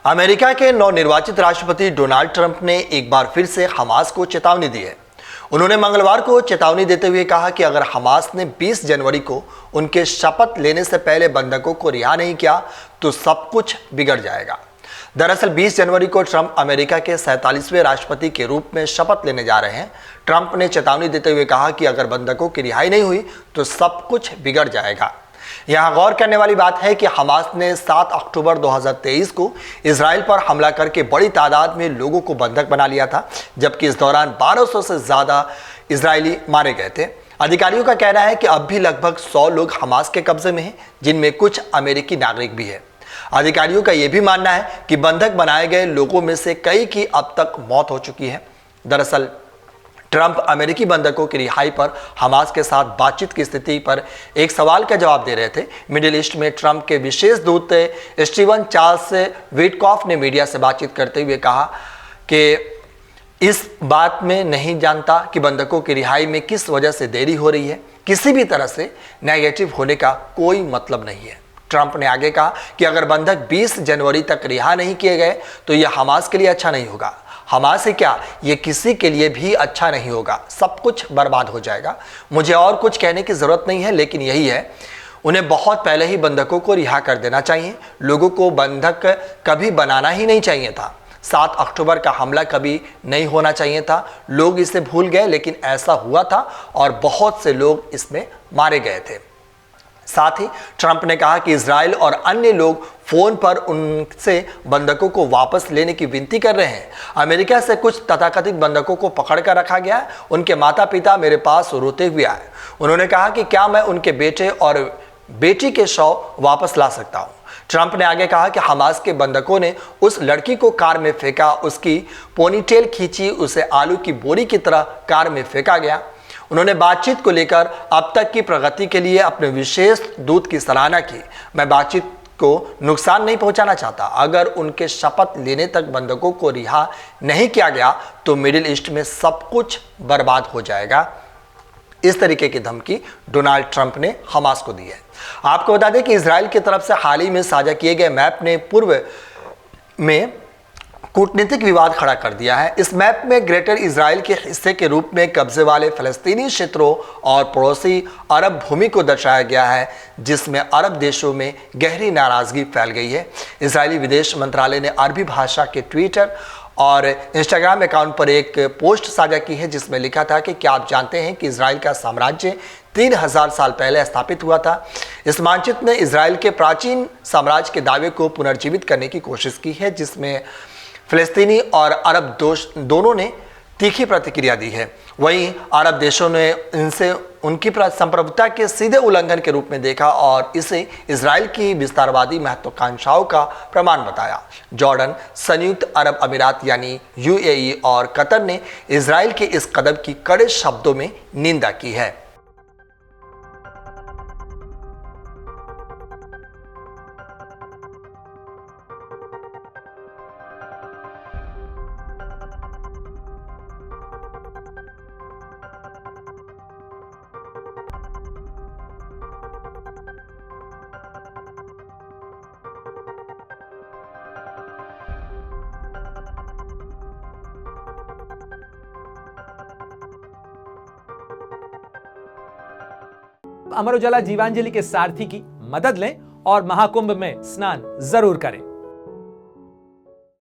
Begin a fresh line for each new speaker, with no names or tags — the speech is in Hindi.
अमेरिका के नवनिर्वाचित राष्ट्रपति डोनाल्ड ट्रंप ने एक बार फिर से हमास को चेतावनी दी है। उन्होंने मंगलवार को चेतावनी देते हुए कहा कि अगर हमास ने 20 जनवरी को उनके शपथ लेने से पहले बंधकों को रिहा नहीं किया तो सब कुछ बिगड़ जाएगा। दरअसल 20 जनवरी को ट्रंप अमेरिका के 47वें राष्ट्रपति के रूप में शपथ लेने जा रहे हैं। ट्रंप ने चेतावनी देते हुए कहा कि अगर बंधकों की रिहाई नहीं हुई तो सब कुछ बिगड़ जाएगा। यहां गौर करने वाली बात है कि हमास ने 7 अक्टूबर 2023 को इजराइल पर हमला करके बड़ी तादाद में लोगों को बंधक बना लिया था, जबकि इस दौरान 1200 से ज्यादा इजरायली मारे गए थे। अधिकारियों का कहना है कि अब भी लगभग 100 लोग हमास के कब्जे में हैं, जिनमें कुछ अमेरिकी नागरिक भी हैं। अधिकारियों का यह भी मानना है कि बंधक बनाए गए लोगों में से कई की अब तक मौत हो चुकी है। दरअसल ट्रंप अमेरिकी बंधकों की रिहाई पर हमास के साथ बातचीत की स्थिति पर एक सवाल का जवाब दे रहे थे। मिडिल ईस्ट में ट्रंप के विशेष दूत स्टीवन चार्ल्स विटकॉफ ने मीडिया से बातचीत करते हुए कहा कि इस बात में नहीं जानता कि बंधकों की रिहाई में किस वजह से देरी हो रही है। किसी भी तरह से नेगेटिव होने का कोई मतलब नहीं है। ट्रंप ने आगे कहा कि अगर बंधक 20 जनवरी तक रिहा नहीं किए गए तो यह हमास के लिए अच्छा नहीं होगा। हमास से क्या, ये किसी के लिए भी अच्छा नहीं होगा। सब कुछ बर्बाद हो जाएगा। मुझे और कुछ कहने की जरूरत नहीं है, लेकिन यही है, उन्हें बहुत पहले ही बंधकों को रिहा कर देना चाहिए। लोगों को बंधक कभी बनाना ही नहीं चाहिए था। 7 अक्टूबर का हमला कभी नहीं होना चाहिए था। लोग इसे भूल गए, लेकिन ऐसा हुआ था और बहुत से लोग इसमें मारे गए थे। साथ ही ट्रंप ने कहा कि इजराइल और अन्य लोग फोन पर उनसे बंधकों को वापस लेने की विनती कर रहे हैं। अमेरिका से कुछ तथाकथित बंधकों को पकड़कर रखा गया है। उनके माता पिता मेरे पास रोते हुए आए। उन्होंने कहा कि क्या मैं उनके बेटे और बेटी के शव वापस ला सकता हूं। ट्रंप ने आगे कहा कि हमास के बंधकों ने उस लड़की को कार में फेंका, उसकी पोनीटेल खींची, उसे आलू की बोरी की तरह कार में फेंका गया। उन्होंने बातचीत को लेकर अब तक की प्रगति के लिए अपने विशेष दूत की सराहना की। मैं बातचीत को नुकसान नहीं पहुंचाना चाहता। अगर उनके शपथ लेने तक बंधकों को रिहा नहीं किया गया तो मिडिल ईस्ट में सब कुछ बर्बाद हो जाएगा। इस तरीके की धमकी डोनाल्ड ट्रंप ने हमास को दी है। आपको बता दें कि इजराइल की तरफ से हाल ही में साझा किए गए मैप ने पूर्व में कूटनीतिक विवाद खड़ा कर दिया है। इस मैप में ग्रेटर इजराइल के हिस्से के रूप में कब्जे वाले फलस्तीनी क्षेत्रों और पड़ोसी अरब भूमि को दर्शाया गया है, जिसमें अरब देशों में गहरी नाराजगी फैल गई है। इजरायली विदेश मंत्रालय ने अरबी भाषा के ट्विटर और इंस्टाग्राम अकाउंट पर एक पोस्ट साझा की है, जिसमें लिखा था कि क्या आप जानते हैं कि इजराइल का साम्राज्य 3000 साल पहले स्थापित हुआ था। इस मानचित्र ने इजराइल के प्राचीन साम्राज्य के दावे को पुनर्जीवित करने की कोशिश की है, जिसमें फिलिस्तीनी और अरब दोनों ने तीखी प्रतिक्रिया दी है। वहीं अरब देशों ने इनसे उनकी संप्रभुता के सीधे उल्लंघन के रूप में देखा और इसे इजराइल की विस्तारवादी महत्वाकांक्षाओं का प्रमाण बताया। जॉर्डन, संयुक्त अरब अमीरात यानी यूएई और कतर ने इजराइल के इस कदम की कड़े शब्दों में निंदा की है।
अमर उजाला जीवांजलि के सारथी की मदद लें और महाकुंभ में स्नान जरूर करें।